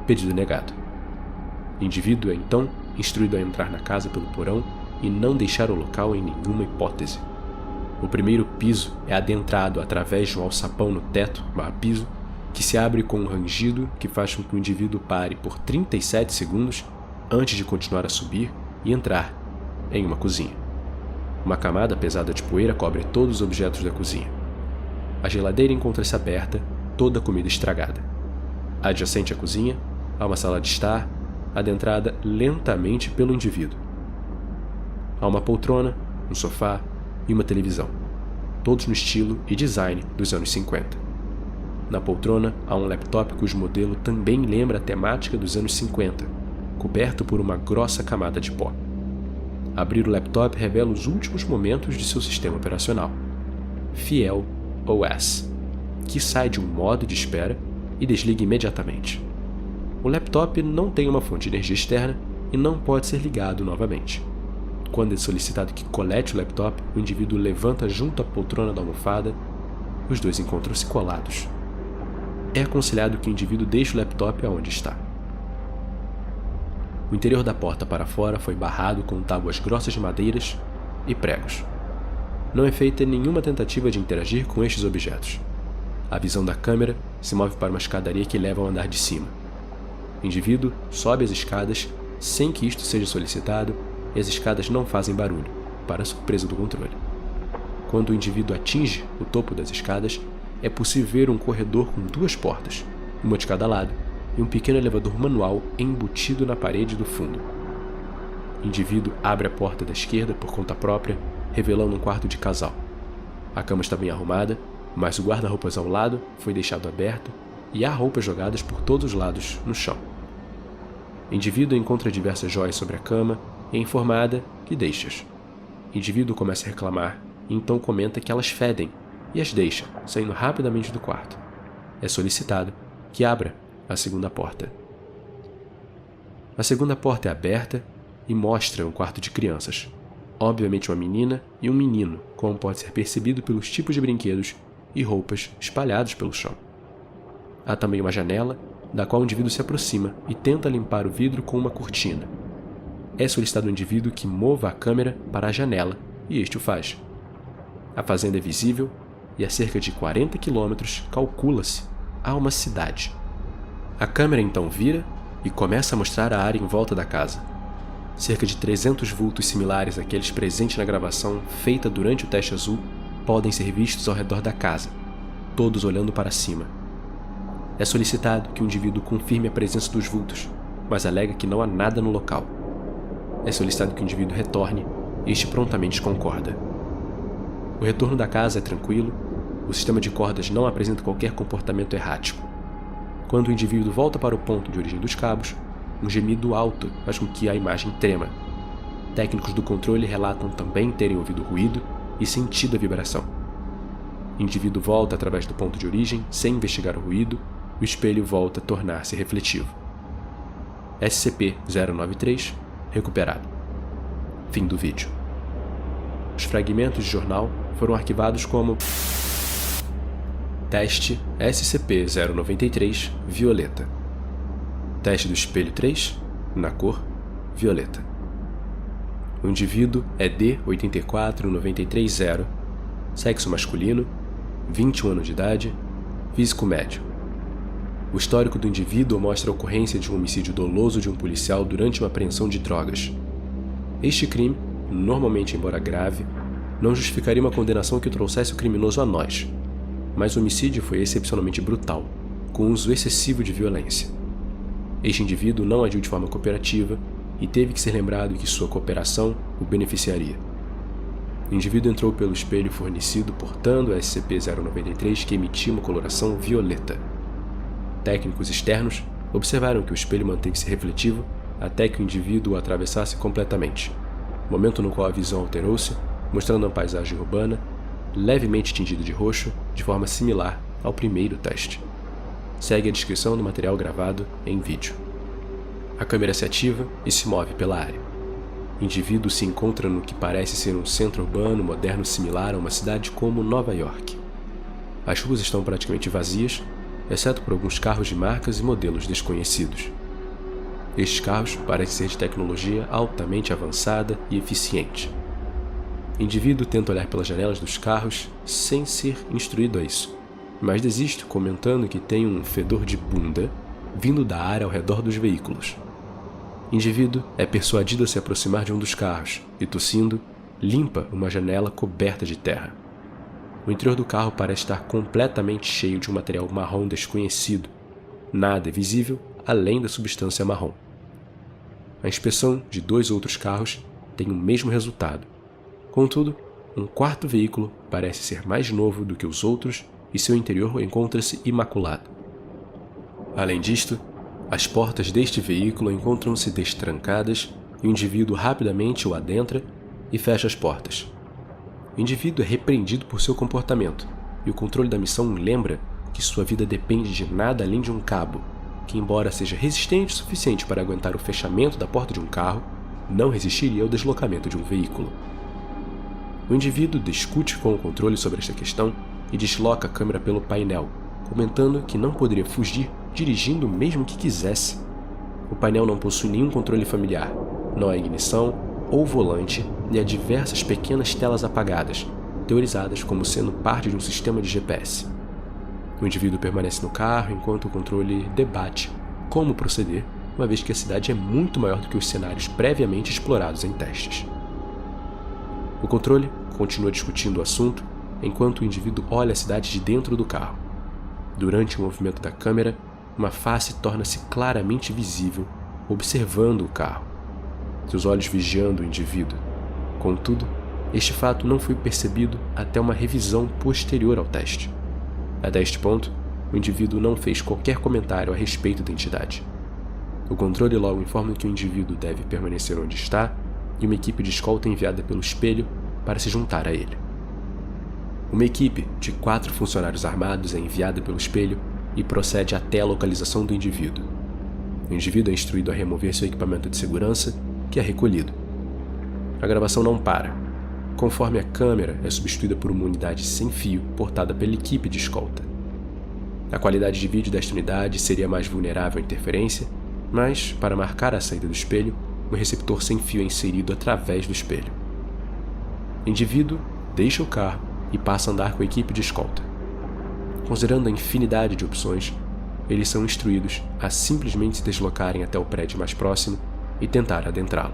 Pedido negado. O indivíduo é então instruído a entrar na casa pelo porão e não deixar o local em nenhuma hipótese. O primeiro piso é adentrado através de um alçapão no teto, piso, que se abre com um rangido que faz com que o indivíduo pare por 37 segundos antes de continuar a subir e entrar em uma cozinha. Uma camada pesada de poeira cobre todos os objetos da cozinha. A geladeira encontra-se aberta, toda a comida estragada. Adjacente à cozinha, há uma sala de estar, adentrada lentamente pelo indivíduo. Há uma poltrona, um sofá e uma televisão, todos no estilo e design dos anos 50. Na poltrona há um laptop cujo modelo também lembra a temática dos anos 50, coberto por uma grossa camada de pó. Abrir o laptop revela os últimos momentos de seu sistema operacional, Fiel OS, que sai de um modo de espera e desliga imediatamente. O laptop não tem uma fonte de energia externa e não pode ser ligado novamente. Quando é solicitado que colete o laptop, o indivíduo levanta junto à poltrona da almofada e os 2 encontram-se colados. É aconselhado que o indivíduo deixe o laptop aonde está. O interior da porta para fora foi barrado com tábuas grossas de madeiras e pregos. Não é feita nenhuma tentativa de interagir com estes objetos. A visão da câmera se move para uma escadaria que leva ao andar de cima. O indivíduo sobe as escadas sem que isto seja solicitado e as escadas não fazem barulho, para a surpresa do controle. Quando o indivíduo atinge o topo das escadas, é possível ver um corredor com 2 portas, uma de cada lado, e um pequeno elevador manual embutido na parede do fundo. O indivíduo abre a porta da esquerda por conta própria, revelando um quarto de casal. A cama está bem arrumada, mas o guarda-roupas ao lado foi deixado aberto e há roupas jogadas por todos os lados no chão. O indivíduo encontra diversas joias sobre a cama e é informada que deixa-as. O indivíduo começa a reclamar e então comenta que elas fedem e as deixa, saindo rapidamente do quarto. É solicitado que abra a segunda porta. A segunda porta é aberta e mostra um quarto de crianças. Obviamente uma menina e um menino, como pode ser percebido pelos tipos de brinquedos e roupas espalhados pelo chão. Há também uma janela, da qual o indivíduo se aproxima e tenta limpar o vidro com uma cortina. É solicitado ao indivíduo que mova a câmera para a janela, e este o faz. A fazenda é visível e a cerca de 40 quilômetros, calcula-se, há uma cidade. A câmera então vira e começa a mostrar a área em volta da casa. Cerca de 300 vultos similares àqueles presentes na gravação feita durante o teste azul podem ser vistos ao redor da casa, todos olhando para cima. É solicitado que o indivíduo confirme a presença dos vultos, mas alega que não há nada no local. É solicitado que o indivíduo retorne e este prontamente concorda. O retorno da casa é tranquilo, o sistema de cordas não apresenta qualquer comportamento errático. Quando o indivíduo volta para o ponto de origem dos cabos, um gemido alto faz com que a imagem trema. Técnicos do controle relatam também terem ouvido ruído e sentido a vibração. O indivíduo volta através do ponto de origem sem investigar o ruído, o espelho volta a tornar-se refletivo. SCP-093 recuperado. Fim do vídeo. Os fragmentos de jornal foram arquivados como Teste SCP-093 Violeta. Teste do espelho 3, na cor violeta. O indivíduo é D84930, sexo masculino, 21 anos de idade, físico médio. O histórico do indivíduo mostra a ocorrência de um homicídio doloso de um policial durante uma apreensão de drogas. Este crime, normalmente embora grave, não justificaria uma condenação que trouxesse o criminoso a nós, mas o homicídio foi excepcionalmente brutal, com uso excessivo de violência. Este indivíduo não agiu de forma cooperativa e teve que ser lembrado que sua cooperação o beneficiaria. O indivíduo entrou pelo espelho fornecido portando a SCP-093 que emitia uma coloração violeta. Técnicos externos observaram que o espelho manteve-se refletivo até que o indivíduo o atravessasse completamente, momento no qual a visão alterou-se, mostrando uma paisagem urbana levemente tingida de roxo, de forma similar ao primeiro teste. Segue a descrição do material gravado em vídeo. A câmera se ativa e se move pela área. O indivíduo se encontra no que parece ser um centro urbano moderno similar a uma cidade como Nova York. As ruas estão praticamente vazias, exceto por alguns carros de marcas e modelos desconhecidos. Estes carros parecem ser de tecnologia altamente avançada e eficiente. O indivíduo tenta olhar pelas janelas dos carros sem ser instruído a isso, mas desiste comentando que tem um fedor de bunda vindo da área ao redor dos veículos. O indivíduo é persuadido a se aproximar de um dos carros e, tossindo, limpa uma janela coberta de terra. O interior do carro parece estar completamente cheio de um material marrom desconhecido. Nada é visível além da substância marrom. A inspeção de 2 outros carros tem o mesmo resultado. Contudo, um quarto veículo parece ser mais novo do que os outros e seu interior encontra-se imaculado. Além disto, as portas deste veículo encontram-se destrancadas e o indivíduo rapidamente o adentra e fecha as portas. O indivíduo é repreendido por seu comportamento e o controle da missão lembra que sua vida depende de nada além de um cabo, que, embora seja resistente o suficiente para aguentar o fechamento da porta de um carro, não resistiria ao deslocamento de um veículo. O indivíduo discute com o controle sobre esta questão e desloca a câmera pelo painel, comentando que não poderia fugir dirigindo mesmo que quisesse. O painel não possui nenhum controle familiar, não há ignição ou volante e há diversas pequenas telas apagadas, teorizadas como sendo parte de um sistema de GPS. O indivíduo permanece no carro enquanto o controle debate como proceder uma vez que a cidade é muito maior do que os cenários previamente explorados em testes. O controle continua discutindo o assunto enquanto o indivíduo olha a cidade de dentro do carro. Durante o movimento da câmera, uma face torna-se claramente visível, observando o carro, seus olhos vigiando o indivíduo. Contudo, este fato não foi percebido até uma revisão posterior ao teste. Até este ponto, o indivíduo não fez qualquer comentário a respeito da entidade. O controle logo informa que o indivíduo deve permanecer onde está e uma equipe de escolta é enviada pelo espelho para se juntar a ele. Uma equipe de 4 funcionários armados é enviada pelo espelho e procede até a localização do indivíduo. O indivíduo é instruído a remover seu equipamento de segurança, que é recolhido. A gravação não para, conforme a câmera é substituída por uma unidade sem fio portada pela equipe de escolta. A qualidade de vídeo desta unidade seria mais vulnerável à interferência, mas, para marcar a saída do espelho, um receptor sem fio é inserido através do espelho. O indivíduo deixa o carro e passa a andar com a equipe de escolta. Considerando a infinidade de opções, eles são instruídos a simplesmente se deslocarem até o prédio mais próximo e tentar adentrá-lo.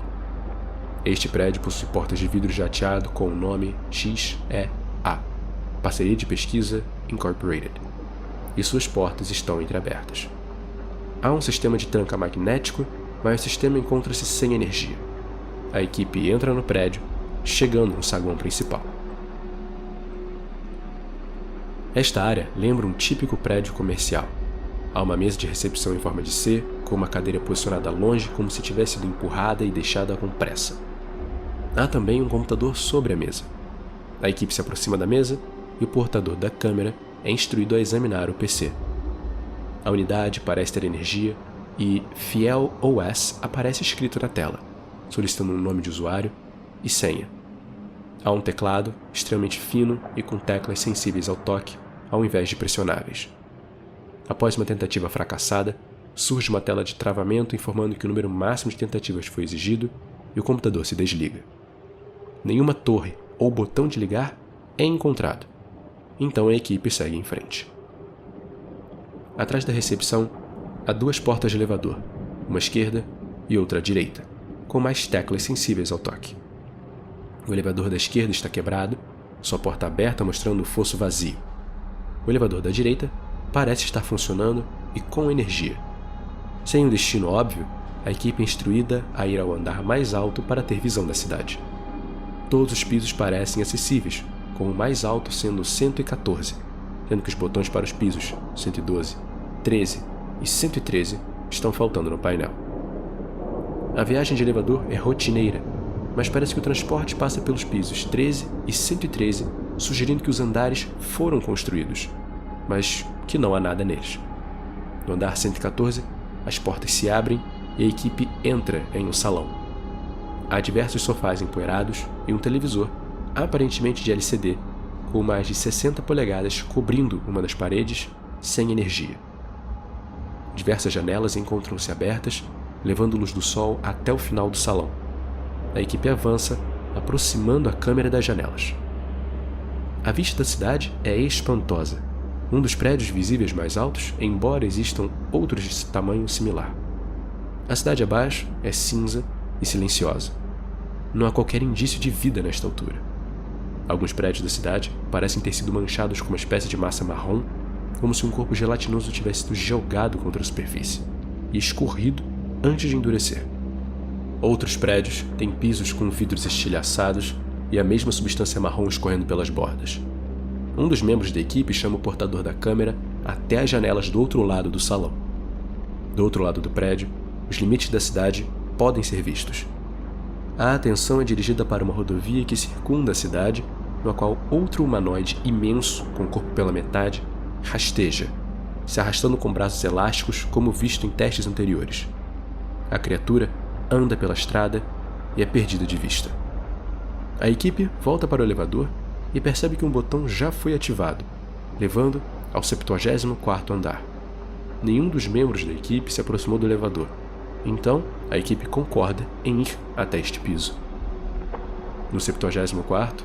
Este prédio possui portas de vidro jateado com o nome XEA, Parceria de Pesquisa Incorporated, e suas portas estão entreabertas. Há um sistema de tranca magnético, mas o sistema encontra-se sem energia. A equipe entra no prédio, chegando no saguão principal. Esta área lembra um típico prédio comercial. Há uma mesa de recepção em forma de C, com uma cadeira posicionada longe como se tivesse sido empurrada e deixada com pressa. Há também um computador sobre a mesa. A equipe se aproxima da mesa e o portador da câmera é instruído a examinar o PC. A unidade parece ter energia e Fiel OS aparece escrito na tela, solicitando um nome de usuário e senha. Há um teclado extremamente fino e com teclas sensíveis ao toque, ao invés de pressionáveis. Após uma tentativa fracassada, surge uma tela de travamento informando que o número máximo de tentativas foi exigido e o computador se desliga. Nenhuma torre ou botão de ligar é encontrado, então a equipe segue em frente. Atrás da recepção, há 2 portas de elevador, uma à esquerda e outra à direita, com mais teclas sensíveis ao toque. O elevador da esquerda está quebrado, sua porta aberta mostrando o fosso vazio. O elevador da direita parece estar funcionando e com energia. Sem um destino óbvio, a equipe é instruída a ir ao andar mais alto para ter visão da cidade. Todos os pisos parecem acessíveis, com o mais alto sendo 114, sendo que os botões para os pisos 112, 13 e 113 estão faltando no painel. A viagem de elevador é rotineira, mas parece que o transporte passa pelos pisos 13 e 113, sugerindo que os andares foram construídos, mas que não há nada neles. No andar 114, as portas se abrem e a equipe entra em um salão. Há diversos sofás empoeirados e um televisor, aparentemente de LCD, com mais de 60 polegadas cobrindo uma das paredes, sem energia. Diversas janelas encontram-se abertas, levando luz do sol até o final do salão. A equipe avança, aproximando a câmera das janelas. A vista da cidade é espantosa. Um dos prédios visíveis mais altos, embora existam outros de tamanho similar. A cidade abaixo é cinza e silenciosa. Não há qualquer indício de vida nesta altura. Alguns prédios da cidade parecem ter sido manchados com uma espécie de massa marrom, como se um corpo gelatinoso tivesse sido jogado contra a superfície e escorrido antes de endurecer. Outros prédios têm pisos com vidros estilhaçados e a mesma substância marrom escorrendo pelas bordas. Um dos membros da equipe chama o portador da câmera até as janelas do outro lado do salão. Do outro lado do prédio, os limites da cidade podem ser vistos. A atenção é dirigida para uma rodovia que circunda a cidade, no qual outro humanoide imenso, com o corpo pela metade, rasteja, se arrastando com braços elásticos como visto em testes anteriores. A criatura anda pela estrada e é perdida de vista. A equipe volta para o elevador e percebe que um botão já foi ativado, levando ao 74º andar. Nenhum dos membros da equipe se aproximou do elevador, então a equipe concorda em ir até este piso. No 74º,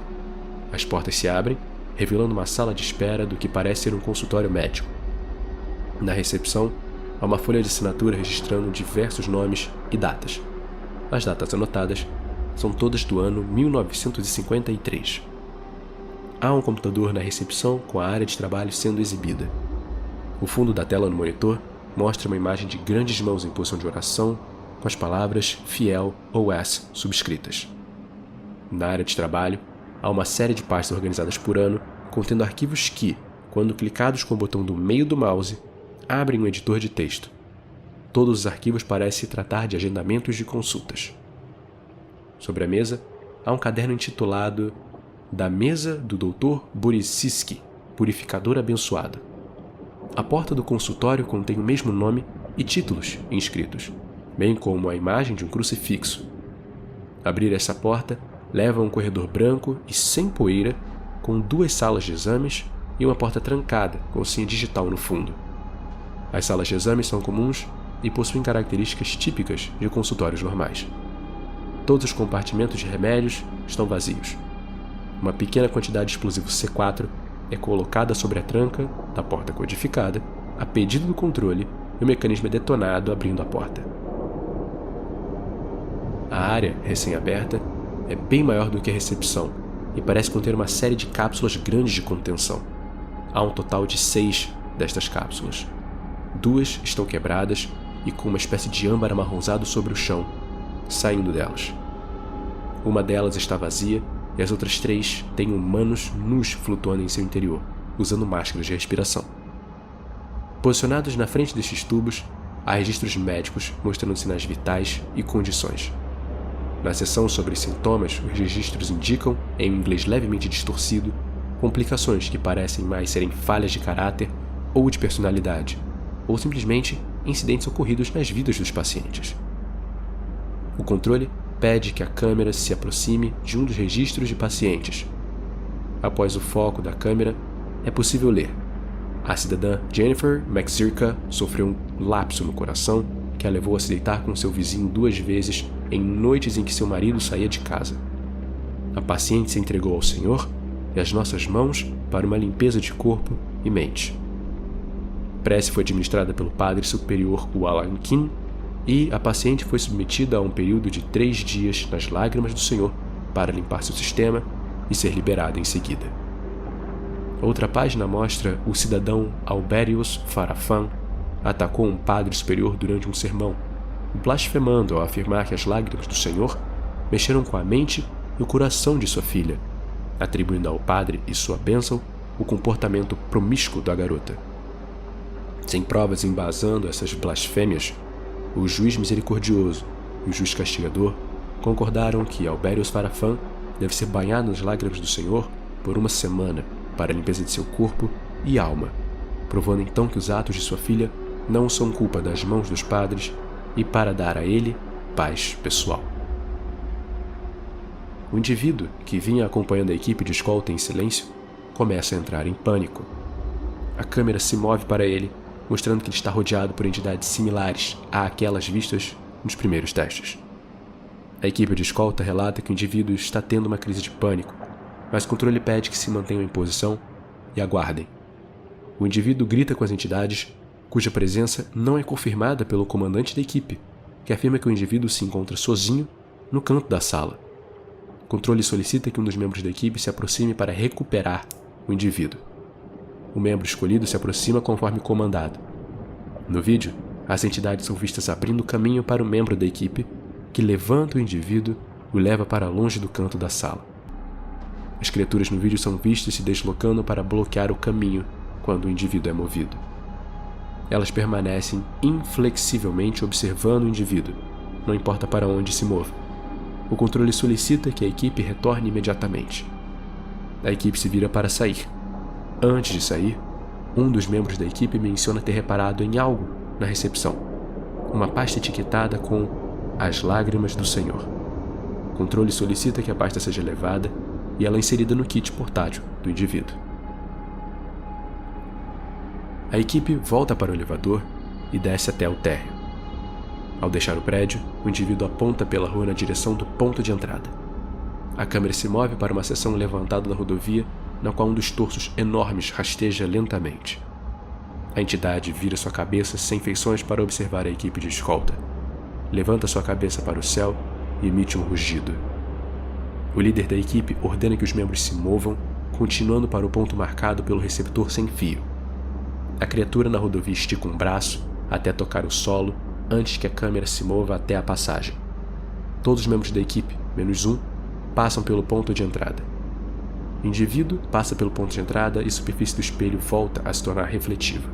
as portas se abrem, revelando uma sala de espera do que parece ser um consultório médico. Na recepção, há uma folha de assinatura registrando diversos nomes e datas. As datas anotadas são todas do ano 1953. Há um computador na recepção com a área de trabalho sendo exibida. O fundo da tela no monitor mostra uma imagem de grandes mãos em posição de oração com as palavras Fiel OS subscritas. Na área de trabalho, há uma série de pastas organizadas por ano contendo arquivos que, quando clicados com o botão do meio do mouse, abrem um editor de texto. Todos os arquivos parecem se tratar de agendamentos de consultas. Sobre a mesa, há um caderno intitulado Da Mesa do Dr. Borisiski, Purificador Abençoado. A porta do consultório contém o mesmo nome e títulos inscritos, bem como a imagem de um crucifixo. Abrir essa porta leva a um corredor branco e sem poeira, com 2 salas de exames e uma porta trancada com senha digital no fundo. As salas de exames são comuns e possuem características típicas de consultórios normais. Todos os compartimentos de remédios estão vazios. Uma pequena quantidade de explosivo C4 é colocada sobre a tranca da porta codificada, a pedido do controle, e o mecanismo é detonado abrindo a porta. A área, recém-aberta, é bem maior do que a recepção e parece conter uma série de cápsulas grandes de contenção. Há um total de 6 destas cápsulas. 2 estão quebradas e com uma espécie de âmbar amarronzado sobre o chão, saindo delas. Uma delas está vazia e as outras 3 têm humanos nus flutuando em seu interior, usando máscaras de respiração. Posicionados na frente destes tubos, há registros médicos mostrando sinais vitais e condições. Na seção sobre sintomas, os registros indicam, em um inglês levemente distorcido, complicações que parecem mais serem falhas de caráter ou de personalidade, ou simplesmente incidentes ocorridos nas vidas dos pacientes. O controle pede que a câmera se aproxime de um dos registros de pacientes. Após o foco da câmera, é possível ler: a cidadã Jennifer McZirka sofreu um lapso no coração que a levou a se deitar com seu vizinho 2 vezes em noites em que seu marido saía de casa. A paciente se entregou ao Senhor e às nossas mãos para uma limpeza de corpo e mente. A prece foi administrada pelo padre superior Alan King e a paciente foi submetida a um período de 3 dias nas lágrimas do Senhor para limpar seu sistema e ser liberada em seguida. Outra página mostra o cidadão Alberius Farafan atacou um padre superior durante um sermão, blasfemando ao afirmar que as lágrimas do Senhor mexeram com a mente e o coração de sua filha, atribuindo ao padre e sua bênção o comportamento promíscuo da garota. Sem provas embasando essas blasfêmias, o juiz misericordioso e o juiz castigador concordaram que Alberius Farafan deve ser banhado nas lágrimas do Senhor por 1 semana para a limpeza de seu corpo e alma, provando então que os atos de sua filha não são culpa das mãos dos padres e para dar a ele paz pessoal. O indivíduo, que vinha acompanhando a equipe de escolta em silêncio, começa a entrar em pânico. A câmera se move para ele, mostrando que ele está rodeado por entidades similares àquelas vistas nos primeiros testes. A equipe de escolta relata que o indivíduo está tendo uma crise de pânico, mas o controle pede que se mantenham em posição e aguardem. O indivíduo grita com as entidades, cuja presença não é confirmada pelo comandante da equipe, que afirma que o indivíduo se encontra sozinho no canto da sala. O controle solicita que um dos membros da equipe se aproxime para recuperar o indivíduo. O membro escolhido se aproxima conforme comandado. No vídeo, as entidades são vistas abrindo caminho para o membro da equipe, que levanta o indivíduo e o leva para longe do canto da sala. As criaturas no vídeo são vistas se deslocando para bloquear o caminho quando o indivíduo é movido. Elas permanecem inflexivelmente observando o indivíduo, não importa para onde se mova. O controle solicita que a equipe retorne imediatamente. A equipe se vira para sair. Antes de sair, um dos membros da equipe menciona ter reparado em algo na recepção. Uma pasta etiquetada com As Lágrimas do Senhor. O controle solicita que a pasta seja levada e ela é inserida no kit portátil do indivíduo. A equipe volta para o elevador e desce até o térreo. Ao deixar o prédio, o indivíduo aponta pela rua na direção do ponto de entrada. A câmera se move para uma seção levantada da rodovia, na qual um dos torsos enormes rasteja lentamente. A entidade vira sua cabeça sem feições para observar a equipe de escolta. Levanta sua cabeça para o céu e emite um rugido. O líder da equipe ordena que os membros se movam, continuando para o ponto marcado pelo receptor sem fio. A criatura na rodovia estica um braço até tocar o solo antes que a câmera se mova até a passagem. Todos os membros da equipe, menos um, passam pelo ponto de entrada. O indivíduo passa pelo ponto de entrada e a superfície do espelho volta a se tornar refletiva.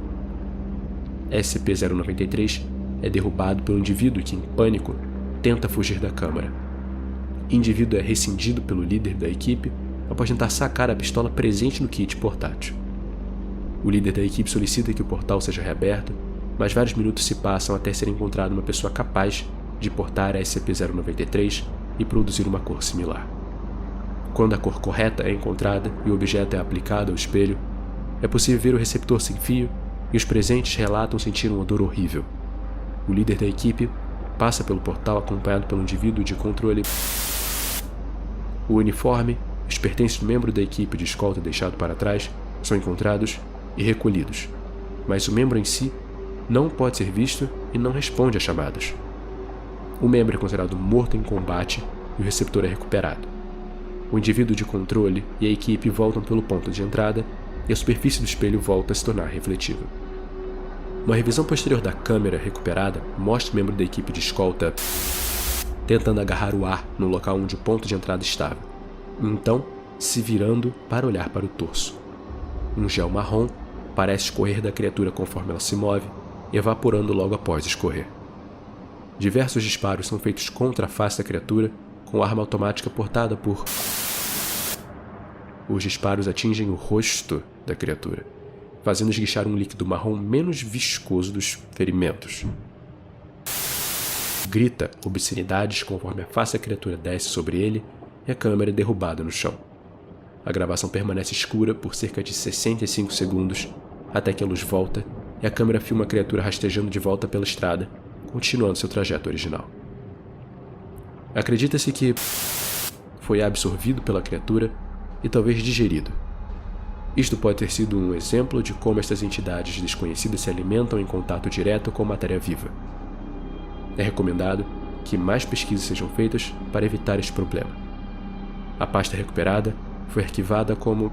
SCP-093 é derrubado pelo indivíduo que, em pânico, tenta fugir da câmara. O indivíduo é rescindido pelo líder da equipe após tentar sacar a pistola presente no kit portátil. O líder da equipe solicita que o portal seja reaberto, mas vários minutos se passam até ser encontrada uma pessoa capaz de portar a SCP-093 e produzir uma cor similar. Quando a cor correta é encontrada e o objeto é aplicado ao espelho, é possível ver o receptor sem fio e os presentes relatam sentir um odor horrível. O líder da equipe passa pelo portal acompanhado pelo indivíduo de controle. O uniforme e os pertences do membro da equipe de escolta deixado para trás são encontrados e recolhidos, mas o membro em si não pode ser visto e não responde a chamadas. O membro é considerado morto em combate e o receptor é recuperado. O indivíduo de controle e a equipe voltam pelo ponto de entrada e a superfície do espelho volta a se tornar refletiva. Uma revisão posterior da câmera recuperada mostra o membro da equipe de escolta tentando agarrar o ar no local onde o ponto de entrada estava, e então se virando para olhar para o torso. Um gel marrom parece escorrer da criatura conforme ela se move, evaporando logo após escorrer. Diversos disparos são feitos contra a face da criatura com arma automática portada por... Os disparos atingem o rosto da criatura, fazendo esguichar um líquido marrom menos viscoso dos ferimentos. Grita obscenidades conforme a face da criatura desce sobre ele e a câmera é derrubada no chão. A gravação permanece escura por cerca de 65 segundos, até que a luz volta e a câmera filma a criatura rastejando de volta pela estrada, continuando seu trajeto original. Acredita-se que foi absorvido pela criatura e talvez digerido. Isto pode ter sido um exemplo de como estas entidades desconhecidas se alimentam em contato direto com matéria viva. É recomendado que mais pesquisas sejam feitas para evitar este problema. A pasta recuperada foi arquivada como